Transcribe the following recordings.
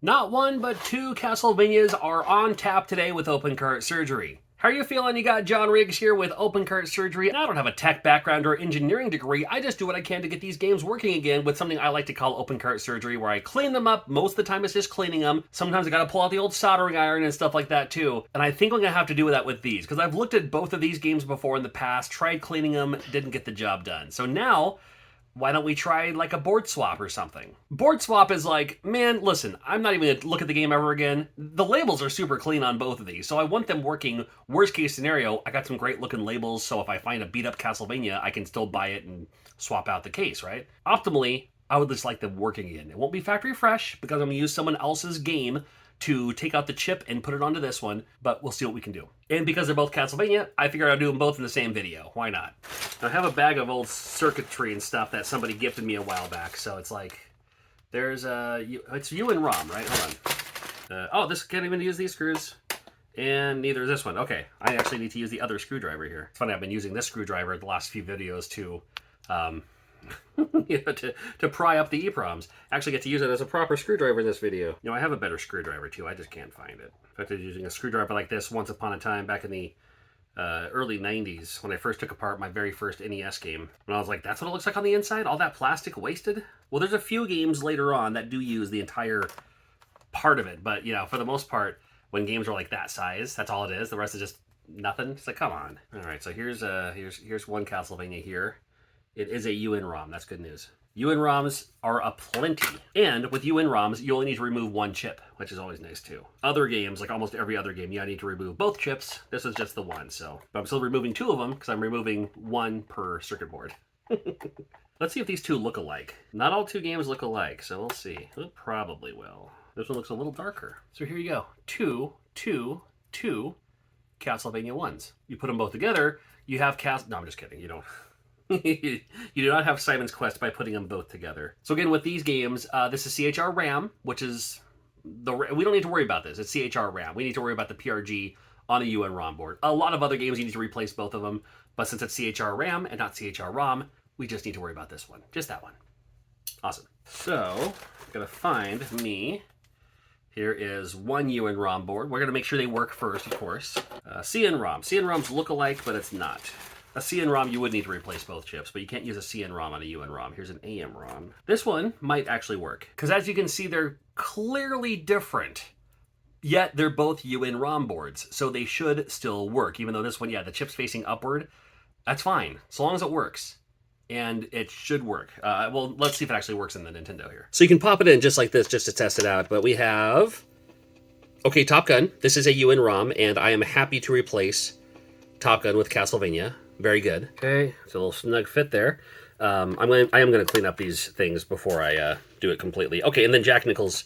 Not one, but two Castlevanias are on tap today with open cart surgery. How are you feeling? You got John Riggs here with open cart surgery. I don't have a tech background or engineering degree. I just do what I can to get these games working again with something I like to call open cart surgery, where I clean them up. Most of the time it's just cleaning them. Sometimes I gotta pull out the old soldering iron and stuff like that too. And I think I'm gonna have to do that with these, because I've looked at both of these games before in the past, tried cleaning them, didn't get the job done. So now, why don't we try like a board swap or something? Board swap is like, man, listen, I'm not even gonna look at the game ever again. The labels are super clean on both of these, so I want them working. Worst case scenario, I got some great looking labels, so if I find a beat up Castlevania, I can still buy it and swap out the case, right? Optimally, I would just like them working again. It won't be factory fresh because I'm gonna use someone else's game to take out the chip and put it onto this one, but we'll see what we can do. And because they're both Castlevania, I figured I'd do them both in the same video. Why not? I have a bag of old circuitry and stuff that somebody gifted me a while back, so it's like, there's it's you and ROM, right? Hold on. Oh, this can't even use these screws. And neither is this one. Okay, I actually need to use the other screwdriver here. It's funny, I've been using this screwdriver the last few videos to to pry up the EEPROMs. Actually get to use it as a proper screwdriver in this video. You know, I have a better screwdriver too, I just can't find it. In fact, I was using a screwdriver like this once upon a time back in the early 90s when I first took apart my very first NES game. And I was like, that's what it looks like on the inside? All that plastic wasted? Well, there's a few games later on that do use the entire part of it, but you know, for the most part, when games are like that size, that's all it is. The rest is just nothing. It's like, come on. All right, so here's one Castlevania here. It is a UN ROM. That's good news. UN ROMs are aplenty. And with UN ROMs, you only need to remove one chip, which is always nice too. Other games, like almost every other game, you need to remove both chips. This is just the one, so. But I'm still removing two of them because I'm removing one per circuit board. Let's see if these two look alike. Not all two games look alike, so we'll see. It probably will. This one looks a little darker. So here you go. Two Castlevania 1s. You put them both together, you have No, I'm just kidding. You don't. You do not have Simon's Quest by putting them both together. So again, with these games, this is CHR RAM, which is we don't need to worry about this. It's CHR RAM. We need to worry about the PRG on a UN ROM board. A lot of other games you need to replace both of them, but since it's CHR RAM and not CHR ROM, we just need to worry about this one. Just that one. Awesome. So, I'm gonna find me. Here is one UN ROM board. We're gonna make sure they work first, of course. CN ROM. CN ROMs look alike, but it's not. A CN ROM, you would need to replace both chips, but you can't use a CN ROM on a UN ROM. Here's an AM ROM. This one might actually work, because as you can see, they're clearly different, yet they're both UN ROM boards, so they should still work, even though this one, yeah, the chip's facing upward. That's fine, as long as it works. And it should work. Well, let's see if it actually works in the Nintendo here. So you can pop it in just like this, just to test it out, but we have... Okay, Top Gun. This is a UN ROM, and I am happy to replace Top Gun with Castlevania. Very good. Okay, it's a little snug fit there. I am going to clean up these things before I do it completely. Okay, and then Jack Nichol's,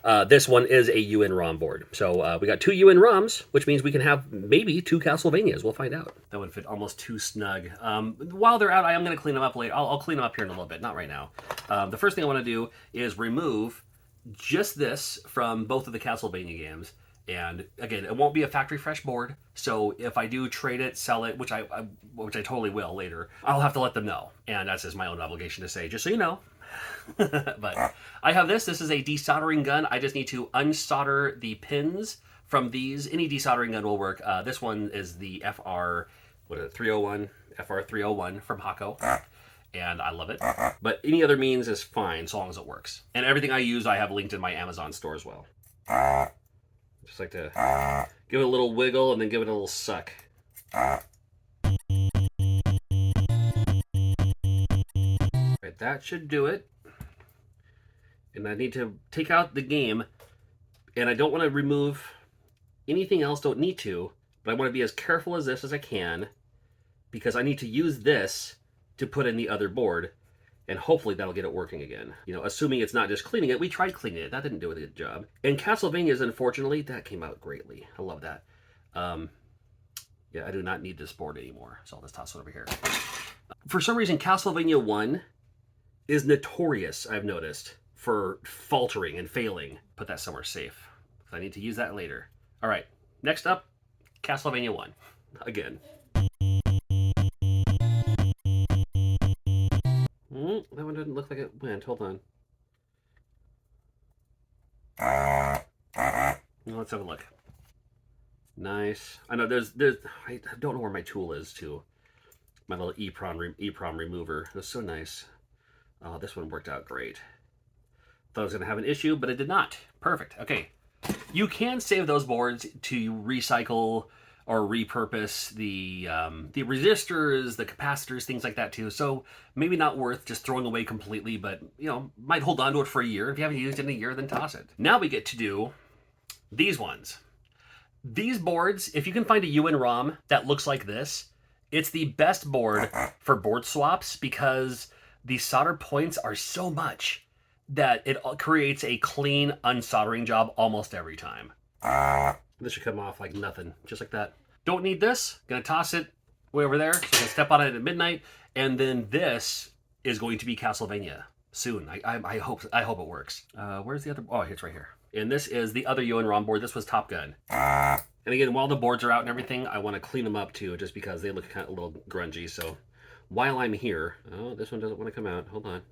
this one is a UN ROM board. So we got two UN ROMs, which means we can have maybe two Castlevanias. We'll find out. That would fit almost too snug. While they're out, I am going to clean them up later. I'll clean them up here in a little bit, not right now. The first thing I want to do is remove just this from both of the Castlevania games. And again, it won't be a factory fresh board, so if I do trade it, sell it, which I totally will later, I'll have to let them know. And that's just my own obligation to say, just so you know. But I have this. This is a desoldering gun. I just need to unsolder the pins from these. Any desoldering gun will work. This one is the FR 301 from Hako. And I love it. But any other means is fine, so long as it works. And everything I use, I have linked in my Amazon store as well. Just like to give it a little wiggle and then give it a little suck. Right, that should do it. And I need to take out the game, and I don't want to remove anything else, don't need to, but I want to be as careful as this as I can, because I need to use this to put in the other board, and hopefully that'll get it working again. You know, assuming it's not just cleaning it. We tried cleaning it. That didn't do a good job. And Castlevania's, unfortunately, that came out greatly. I love that. Yeah, I do not need this board anymore, so I'll just toss it over here. For some reason, Castlevania 1 is notorious, I've noticed, for faltering and failing. Put that somewhere safe. I need to use that later. All right, next up, Castlevania 1. Again. That one didn't look like it went. Hold on. Let's have a look. Nice. I know I don't know where my tool is too. My little EEPROM remover. It was so nice. Oh, this one worked out great. Thought I was going to have an issue, but it did not. Perfect. Okay. You can save those boards to recycle or repurpose the resistors, the capacitors, things like that too. So maybe not worth just throwing away completely, but might hold on to it for a year. If you haven't used it in a year, then toss it. Now we get to do these ones. These boards, if you can find a UN ROM that looks like this, it's the best board for board swaps because the solder points are so much that it creates a clean unsoldering job almost every time. This should come off like nothing, just like that. Don't need this. Gonna toss it way over there. So I'm gonna step on it at midnight, and then this is going to be Castlevania soon. I hope it works. Where's the other? Oh, it's right here. And this is the other UN ROM board. This was Top Gun. And again, while the boards are out and everything, I want to clean them up too, just because they look kind of a little grungy. So while I'm here, oh, this one doesn't want to come out. Hold on.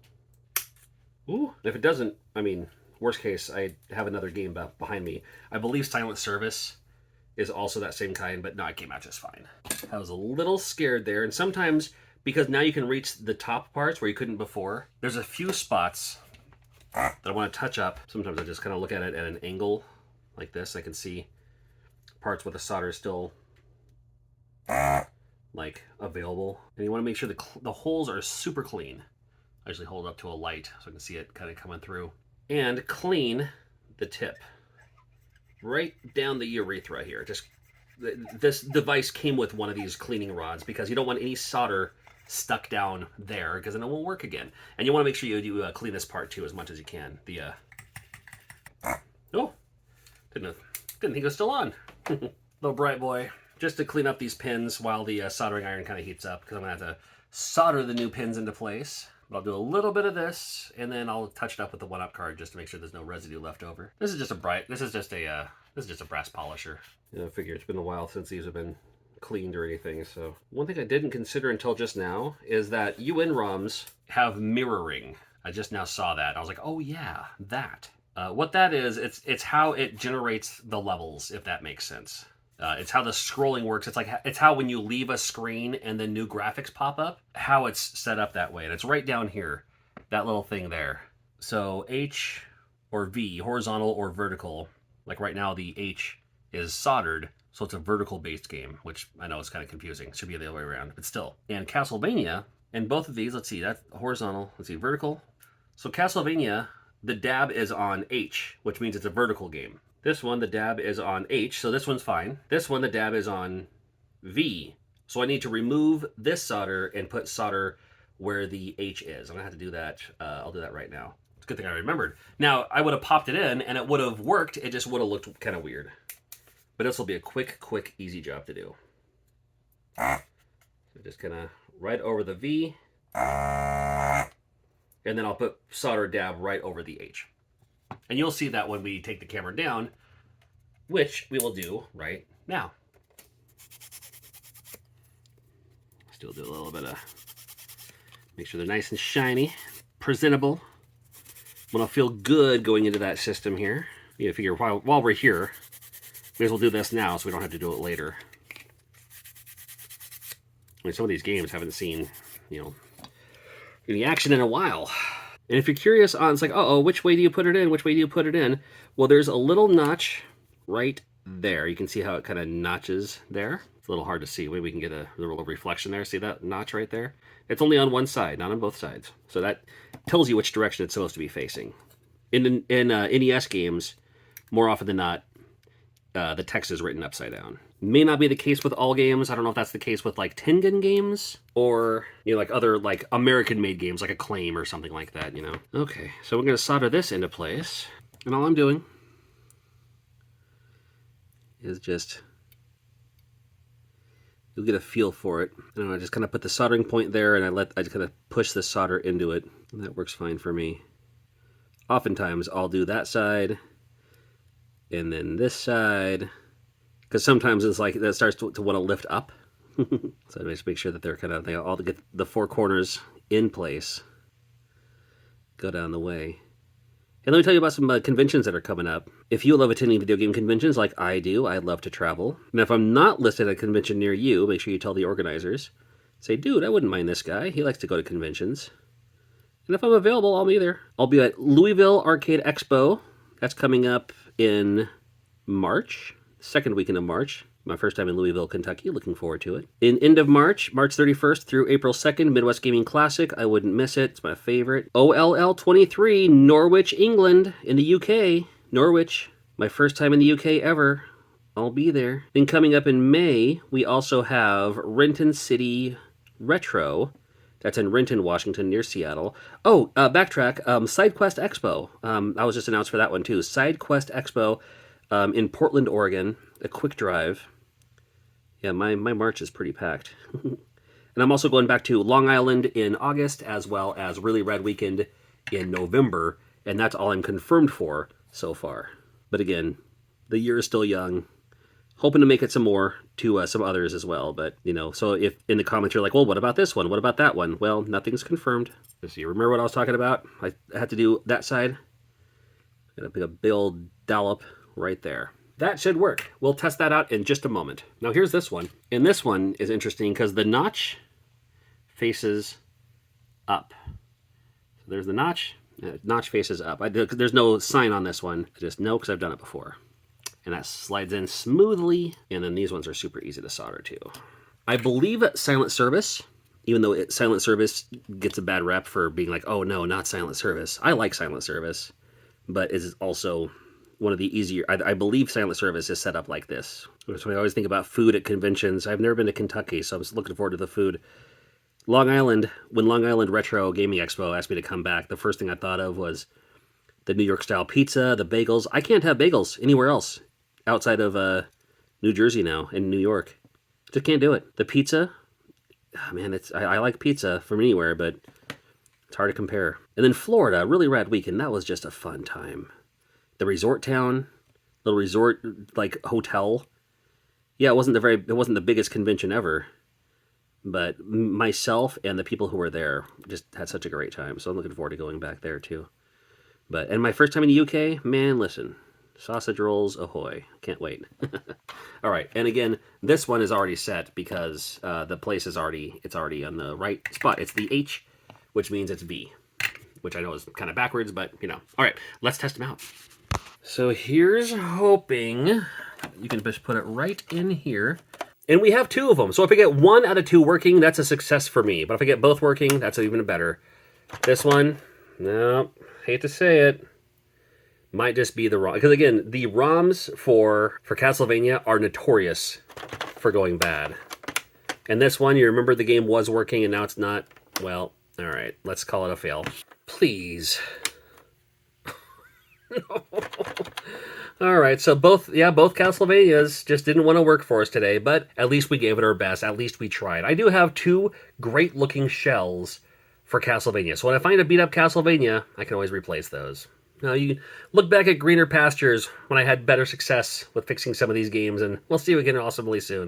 Ooh, if it doesn't, I mean, worst case, I have another game behind me. I believe Silent Service is also that same kind, but no, it came out just fine. I was a little scared there, and sometimes, because now you can reach the top parts where you couldn't before, there's a few spots that I want to touch up. Sometimes I just kind of look at it at an angle like this. I can see parts where the solder is still like available. And you want to make sure the holes are super clean. I usually hold it up to a light so I can see it kind of coming through. And clean the tip right down the urethra here. Just this device came with one of these cleaning rods because you don't want any solder stuck down there because then it won't work again. And you want to make sure you clean this part too as much as you can. Oh, didn't think it was still on. Little bright boy. Just to clean up these pins while the soldering iron kind of heats up because I'm going to have to solder the new pins into place. But I'll do a little bit of this, and then I'll touch it up with the 1-up card just to make sure there's no residue left over. This is just a brass polisher. I figure it's been a while since these have been cleaned or anything. So one thing I didn't consider until just now is that UN ROMs have mirroring. I just now saw that. I was like, oh yeah, that. What that is, it's how it generates the levels, if that makes sense. It's how the scrolling works. It's how when you leave a screen and then new graphics pop up, how it's set up that way. And it's right down here, that little thing there. So H or V, horizontal or vertical. Like right now, the H is soldered, so it's a vertical based game, which I know is kind of confusing. It should be the other way around, but still. And Castlevania, and both of these, let's see, that's horizontal, let's see, vertical. So Castlevania, the dab is on H, which means it's a vertical game. This one, the dab is on H, so this one's fine. This one, the dab is on V. So I need to remove this solder and put solder where the H is. I'm gonna have to do that. I'll do that right now. It's a good thing I remembered. Now, I would have popped it in and it would have worked. It just would have looked kind of weird. But this will be a quick, easy job to do. So just kind of right over the V. And then I'll put solder dab right over the H. And you'll see that when we take the camera down, which we will do right now. Still do a little bit of, make sure they're nice and shiny, presentable. Want to feel good going into that system here. You figure while we're here, may as well do this now so we don't have to do it later. I mean, some of these games haven't seen, any action in a while. And if you're curious on, it's like, which way do you put it in? Which way do you put it in? Well, there's a little notch right there. You can see how it kind of notches there. It's a little hard to see. Maybe we can get a little reflection there. See that notch right there? It's only on one side, not on both sides. So that tells you which direction it's supposed to be facing. In NES games, more often than not, the text is written upside down. May not be the case with all games. I don't know if that's the case with like Tengen games or like other like American-made games like Acclaim or something like that. Okay, so we're gonna solder this into place, and all I'm doing is just you'll get a feel for it. And I just kind of put the soldering point there, and I just kind of push the solder into it, and that works fine for me. Oftentimes, I'll do that side, and then this side. Because sometimes it's like that starts to want to lift up. So I just make sure that they all get the four corners in place. Go down the way. And let me tell you about some conventions that are coming up. If you love attending video game conventions like I do, I'd love to travel. And if I'm not listed at a convention near you, make sure you tell the organizers. Say, dude, I wouldn't mind this guy. He likes to go to conventions. And if I'm available, I'll be there. I'll be at Louisville Arcade Expo. That's coming up in March, second weekend of March. My first time in Louisville, Kentucky. Looking forward to it. In end of March, March 31st through April 2nd, Midwest Gaming Classic. I wouldn't miss it. It's my favorite. OLL 23, Norwich, England, in the UK. Norwich. My first time in the UK ever. I'll be there. Then coming up in May, we also have Renton City Retro. That's in Renton, Washington, near Seattle. Oh, backtrack. SideQuest Expo. I was just announced for that one too. SideQuest Expo in Portland, Oregon. A quick drive. Yeah, my March is pretty packed. And I'm also going back to Long Island in August, as well as Really Rad Weekend in November. And that's all I'm confirmed for so far. But again, the year is still young. Hoping to make it some more to some others as well. But, you know, so if in the comments you're like, well, what about this one? What about that one? Well, nothing's confirmed. So you remember what I was talking about? I had to do that side. Got a big old dollop right there. That should work. We'll test that out in just a moment. Now here's this one. And this one is interesting because the notch faces up. So there's the notch. Notch faces up. There's no sign on this one. I just know because I've done it before. And that slides in smoothly. And then these ones are super easy to solder too. I believe Silent Service, even though Silent Service gets a bad rep for being like, oh no, not Silent Service. I like Silent Service, but it's also one of the easier. I believe Silent Service is set up like this. So I always think about food at conventions. I've never been to Kentucky, so I was looking forward to the food. Long Island, when Long Island Retro Gaming Expo asked me to come back, the first thing I thought of was the New York style pizza, the bagels. I can't have bagels anywhere else outside of New Jersey now and New York. Just can't do it. The pizza, oh man, I like pizza from anywhere, but it's hard to compare. And then Florida, Really Rad Weekend. That was just a fun time. The resort town, little resort like hotel. Yeah, it wasn't the biggest convention ever, but myself and the people who were there just had such a great time. So I'm looking forward to going back there too. And my first time in the UK, man, listen, sausage rolls ahoy! Can't wait. All right, and again, this one is already set because the place is already on the right spot. It's the H, which means it's V, which I know is kind of backwards, but you know. All right, let's test them out. So here's hoping you can just put it right in here. And we have two of them. So if I get 1 out of 2 working, that's a success for me. But if I get both working, that's even better. This one, no, hate to say it, might just be the ROM. Because again, the ROMs for Castlevania are notorious for going bad. And this one, you remember the game was working and now it's not. Well, all right, let's call it a fail. Please. No. All right, so both Castlevanias just didn't want to work for us today, but at least we gave it our best. At least we tried. I do have 2 great-looking shells for Castlevania, so when I find a beat-up Castlevania, I can always replace those. Now, you look back at greener pastures when I had better success with fixing some of these games, and we'll see you again awesomely soon.